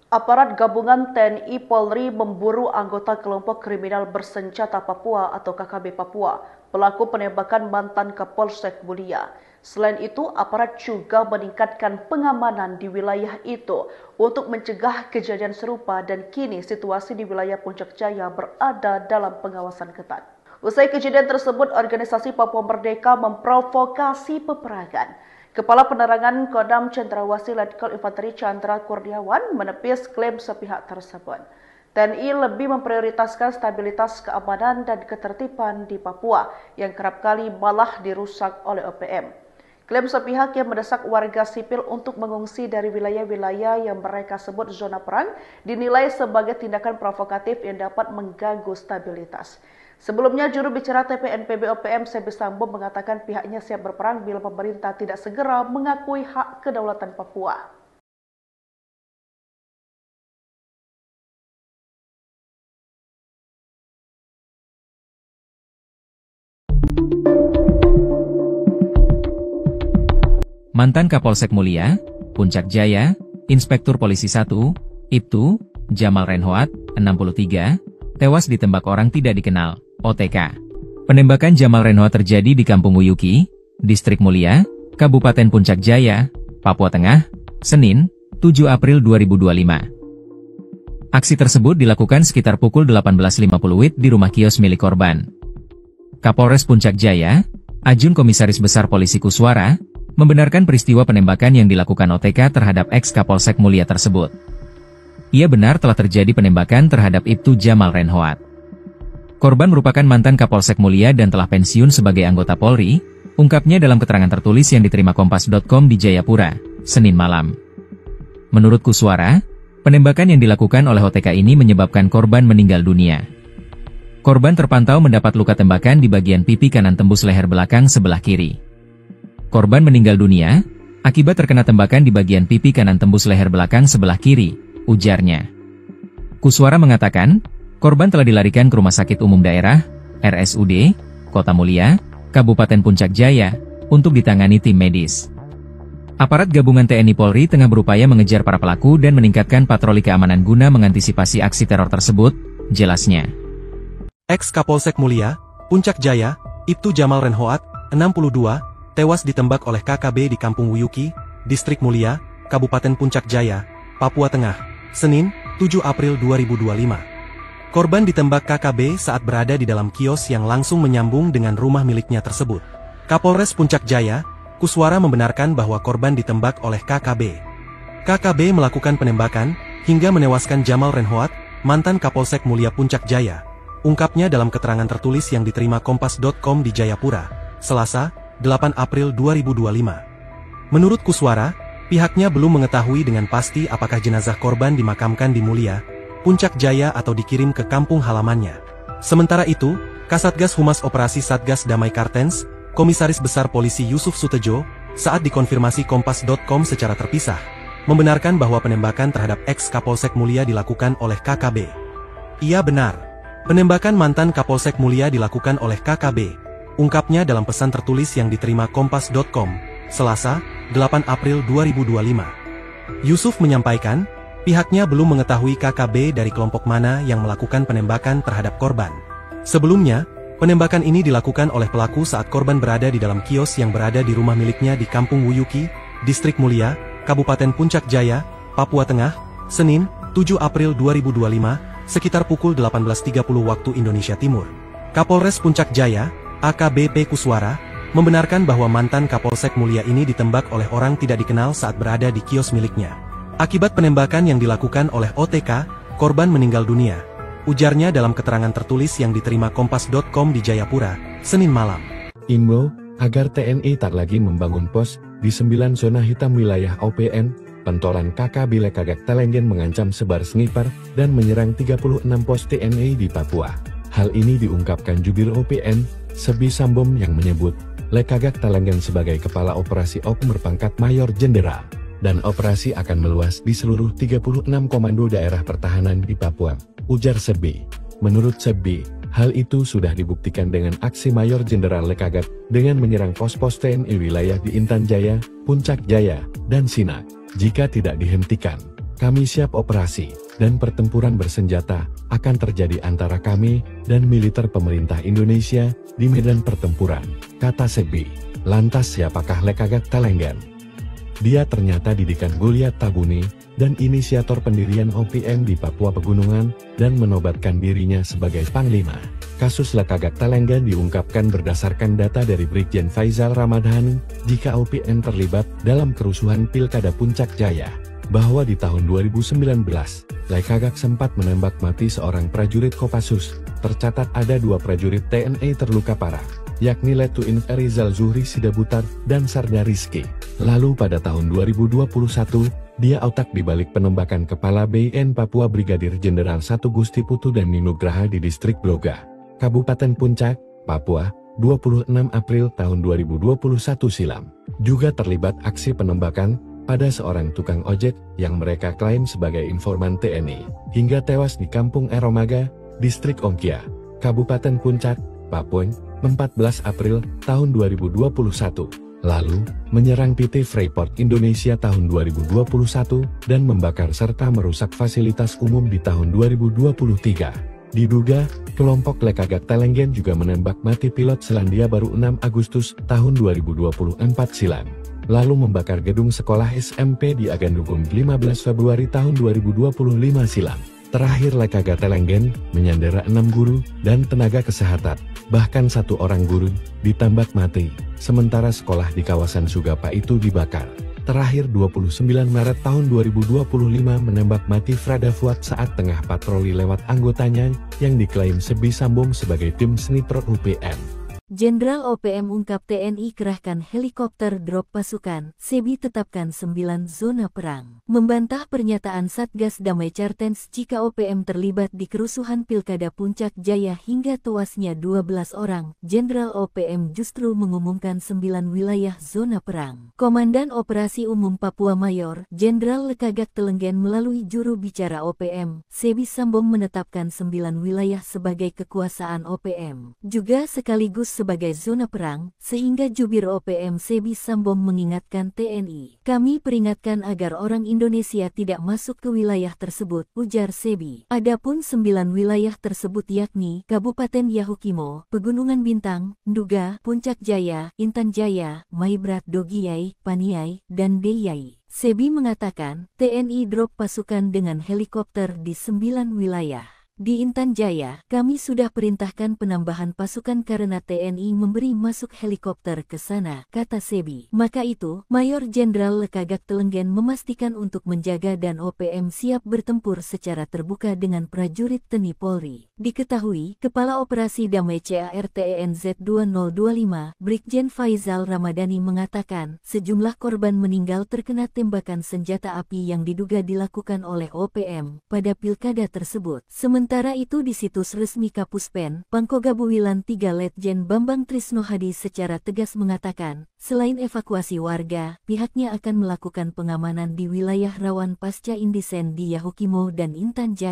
Aparat gabungan TNI Polri memburu anggota kelompok kriminal bersenjata Papua atau KKB Papua, pelaku penembakan mantan Kapolsek Mulia. Selain itu, aparat juga meningkatkan pengamanan di wilayah itu untuk mencegah kejadian serupa dan kini situasi di wilayah Puncak Jaya berada dalam pengawasan ketat. Usai kejadian tersebut, organisasi Papua Merdeka memprovokasi peperangan. Kepala Penerangan Kodam Cendrawasih Letkol Infanteri Chandra Kurniawan menepis klaim sepihak tersebut. TNI lebih memprioritaskan stabilitas keamanan dan ketertiban di Papua yang kerap kali malah dirusak oleh OPM. Klaim sepihak yang mendesak warga sipil untuk mengungsi dari wilayah-wilayah yang mereka sebut zona perang dinilai sebagai tindakan provokatif yang dapat mengganggu stabilitas. Sebelumnya, juru bicara TPNPB OPM Sebi Sambo mengatakan pihaknya siap berperang bila pemerintah tidak segera mengakui hak kedaulatan Papua. Mantan Kapolsek Mulia, Puncak Jaya, Inspektur Polisi 1, Ibtu, Jamal Renhoat, 63, tewas ditembak orang tidak dikenal, OTK. Penembakan Jamal Renhoat terjadi di Kampung Wuyuki, Distrik Mulia, Kabupaten Puncak Jaya, Papua Tengah, Senin, 7 April 2025. Aksi tersebut dilakukan sekitar pukul 18.50 WIB di rumah kios milik korban. Kapolres Puncak Jaya, Ajun Komisaris Besar Polisi Kuswara, membenarkan peristiwa penembakan yang dilakukan OTK terhadap ex-Kapolsek Mulia tersebut. Ia benar telah terjadi penembakan terhadap Ibtu Jamal Renhoat. Korban merupakan mantan Kapolsek Mulia dan telah pensiun sebagai anggota Polri, ungkapnya dalam keterangan tertulis yang diterima Kompas.com di Jayapura, Senin malam. Menurut Kuswara, penembakan yang dilakukan oleh OTK ini menyebabkan korban meninggal dunia. Korban terpantau mendapat luka tembakan di bagian pipi kanan tembus leher belakang sebelah kiri. Korban meninggal dunia akibat terkena tembakan di bagian pipi kanan tembus leher belakang sebelah kiri, ujarnya. Kuswara mengatakan, korban telah dilarikan ke Rumah Sakit Umum Daerah, RSUD, Kota Mulia, Kabupaten Puncak Jaya, untuk ditangani tim medis. Aparat gabungan TNI Polri tengah berupaya mengejar para pelaku dan meningkatkan patroli keamanan guna mengantisipasi aksi teror tersebut, jelasnya. Ex-Kapolsek Mulia, Puncak Jaya, Ibtu Jamal Renhoat, 62, tewas ditembak oleh KKB di Kampung Wuyuki, Distrik Mulia, Kabupaten Puncak Jaya, Papua Tengah, Senin, 7 April 2025. Korban ditembak KKB saat berada di dalam kios yang langsung menyambung dengan rumah miliknya tersebut. Kapolres Puncak Jaya, Kuswara membenarkan bahwa korban ditembak oleh KKB. KKB melakukan penembakan, hingga menewaskan Jamal Renhoat, mantan Kapolsek Mulia Puncak Jaya. Ungkapnya dalam keterangan tertulis yang diterima Kompas.com di Jayapura, Selasa, 8 April 2025. Menurut Kuswara, pihaknya belum mengetahui dengan pasti apakah jenazah korban dimakamkan di Mulia, Puncak Jaya atau dikirim ke kampung halamannya. Sementara itu, Kasatgas Humas Operasi Satgas Damai Kartens, Komisaris Besar Polisi Yusuf Sutejo, saat dikonfirmasi Kompas.com secara terpisah, membenarkan bahwa penembakan terhadap ex-Kapolsek Mulia dilakukan oleh KKB. Ia benar. Penembakan mantan Kapolsek Mulia dilakukan oleh KKB. Ungkapnya dalam pesan tertulis yang diterima Kompas.com, Selasa, 8 April 2025. Yusuf menyampaikan, pihaknya belum mengetahui KKB dari kelompok mana yang melakukan penembakan terhadap korban. Sebelumnya, penembakan ini dilakukan oleh pelaku saat korban berada di dalam kios yang berada di rumah miliknya di Kampung Wuyuki, Distrik Mulia, Kabupaten Puncak Jaya, Papua Tengah, Senin, 7 April 2025, sekitar pukul 18.30 waktu Indonesia Timur. Kapolres Puncak Jaya, AKBP Kuswara, membenarkan bahwa mantan Kapolsek Mulia ini ditembak oleh orang tidak dikenal saat berada di kios miliknya. Akibat penembakan yang dilakukan oleh OTK, korban meninggal dunia. Ujarnya dalam keterangan tertulis yang diterima Kompas.com di Jayapura, Senin malam. Imbau, agar TNI tak lagi membangun pos di 9 zona hitam wilayah OPM, pentolan KKB Lekagak Telenggen mengancam sebar sniper dan menyerang 36 pos TNI di Papua. Hal ini diungkapkan jubir OPM, Sebi Sambom yang menyebut, Lekagak Telenggen sebagai kepala operasi Ok berpangkat Mayor Jenderal, dan operasi akan meluas di seluruh 36 komando daerah pertahanan di Papua, ujar Sebi. Menurut Sebi, hal itu sudah dibuktikan dengan aksi Mayor Jenderal Lekagak dengan menyerang pos-pos TNI wilayah di Intan Jaya, Puncak Jaya, dan Sinak. Jika tidak dihentikan, Kami siap operasi, dan pertempuran bersenjata akan terjadi antara kami dan militer pemerintah Indonesia di medan pertempuran, kata Sebi. Lantas siapakah Lekagak Telenggen? Dia ternyata didikan Goliat Tabuni dan inisiator pendirian OPM di Papua Pegunungan dan menobatkan dirinya sebagai Panglima. Kasus Lekagak Telenggen diungkapkan berdasarkan data dari Brigjen Faizal Ramadhani jika OPM terlibat dalam kerusuhan Pilkada Puncak Jaya, bahwa di tahun 2019, Lekagak sempat menembak mati seorang prajurit Kopassus. Tercatat ada 2 prajurit TNI terluka parah, yakni Letuin Rizal Zuhri Sidabutar dan Sarda Rizky. Lalu pada tahun 2021, dia otak dibalik penembakan Kepala BIN Papua Brigadir Jenderal 1 Gusti Putu dan Ninugraha di distrik Bloga, Kabupaten Puncak, Papua, 26 April tahun 2021 silam. Juga terlibat aksi penembakan pada seorang tukang ojek yang mereka klaim sebagai informan TNI, hingga tewas di Kampung Eromaga, distrik Ongkia, Kabupaten Puncak, Papua, 14 April tahun 2021. Lalu, menyerang PT Freeport Indonesia tahun 2021 dan membakar serta merusak fasilitas umum di tahun 2023. Diduga, kelompok Lekagak Telenggen juga menembak mati pilot Selandia Baru 6 Agustus tahun 2024 silam. Lalu membakar gedung sekolah SMP di Agandugum 15 Februari tahun 2025 silam. Terakhir Lekagak Telenggen menyandera 6 guru dan tenaga kesehatan, bahkan 1 orang guru ditembak mati, sementara sekolah di kawasan Sugapa itu dibakar. Terakhir 29 Maret tahun 2025 menembak mati Frada Fuad saat tengah patroli lewat anggotanya yang diklaim Sebi Sambung sebagai tim sniper UPM. Jenderal OPM ungkap TNI kerahkan helikopter drop pasukan, Sebi tetapkan 9 zona perang. Membantah pernyataan Satgas Damai Cartens jika OPM terlibat di kerusuhan Pilkada Puncak Jaya hingga tewasnya 12 orang, Jenderal OPM justru mengumumkan 9 wilayah zona perang. Komandan Operasi Umum Papua Mayor, Jenderal Lekagak Telenggen melalui juru bicara OPM, Sebi Sambong menetapkan 9 wilayah sebagai kekuasaan OPM. Juga sekaligus sebagai zona perang, sehingga jubir OPM Sebi Sambong mengingatkan TNI. Kami peringatkan agar orang Indonesia tidak masuk ke wilayah tersebut, ujar Sebi. Adapun 9 wilayah tersebut yakni Kabupaten Yahukimo, Pegunungan Bintang, Nduga, Puncak Jaya, Intan Jaya, Maibrat Dogiyai, Paniai, dan Deyai. Sebi mengatakan, TNI drop pasukan dengan helikopter di 9 wilayah. Di Intan Jaya, kami sudah perintahkan penambahan pasukan karena TNI memberi masuk helikopter ke sana, kata Sebi. Maka itu, Mayor Jenderal Lekagak Telenggen memastikan untuk menjaga dan OPM siap bertempur secara terbuka dengan prajurit TNI Polri. Diketahui, Kepala Operasi Damai CARTENZ 2025, Brigjen Faizal Ramadhani mengatakan, sejumlah korban meninggal terkena tembakan senjata api yang diduga dilakukan oleh OPM pada pilkada tersebut. Sementara itu di situs resmi Kapuspen, Pangkogabuwilan 3 Letjen Bambang Trisno Hadi secara tegas mengatakan, selain evakuasi warga, pihaknya akan melakukan pengamanan di wilayah rawan pasca indisen di Yahukimo dan Intan Jaya.